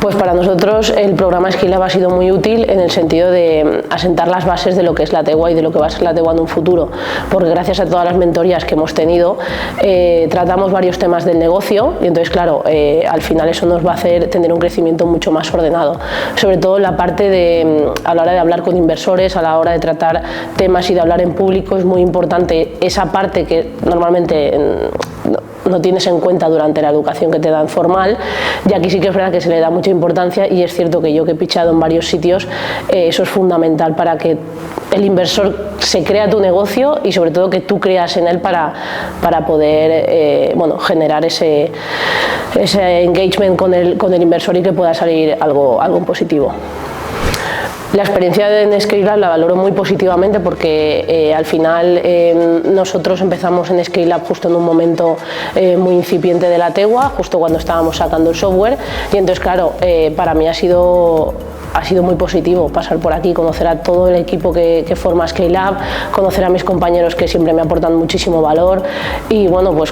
Pues para nosotros el programa Scale Up ha sido muy útil en el sentido de asentar las bases de lo que es la Tegua y de lo que va a ser la Tegua en un futuro, porque gracias a todas las mentorías que hemos tenido tratamos varios temas del negocio y entonces claro, al final eso nos va a hacer tener un crecimiento mucho más ordenado, sobre todo en la parte de a la hora de hablar con inversores, a la hora de tratar temas y de hablar en público es muy importante esa parte que normalmente no tienes en cuenta durante la educación que te dan formal, y aquí sí que es verdad que se le da mucha importancia y es cierto que yo que he pitchado en varios sitios, eso es fundamental para que el inversor se crea tu negocio y sobre todo que tú creas en él para poder generar ese engagement con el inversor y que pueda salir algo positivo. La experiencia en Scale Up la valoro muy positivamente porque al final nosotros empezamos en Scale Up justo en un momento muy incipiente de la Tegua, justo cuando estábamos sacando el software y entonces claro, para mí ha sido muy positivo pasar por aquí, conocer a todo el equipo que forma Scale Up, conocer a mis compañeros que siempre me aportan muchísimo valor y bueno, pues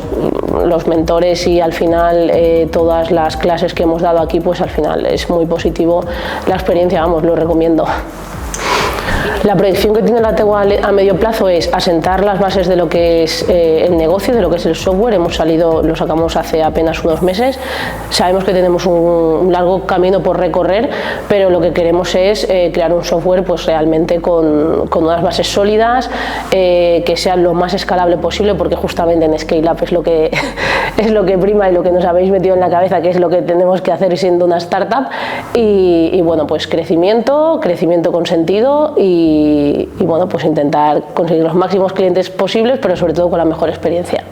los mentores y al final todas las clases que hemos dado aquí, pues al final es muy positivo la experiencia, vamos, lo recomiendo. La proyección que tiene la Tegua a medio plazo es asentar las bases de lo que es el negocio, de lo que es el software. Lo sacamos hace apenas unos meses. Sabemos que tenemos un largo camino por recorrer, pero lo que queremos es crear un software pues realmente con unas bases sólidas, que sean lo más escalable posible, porque justamente en Scale Up es lo que prima y lo que nos habéis metido en la cabeza, que es lo que tenemos que hacer siendo una startup. Y bueno, pues crecimiento con sentido y bueno, pues intentar conseguir los máximos clientes posibles, pero sobre todo con la mejor experiencia.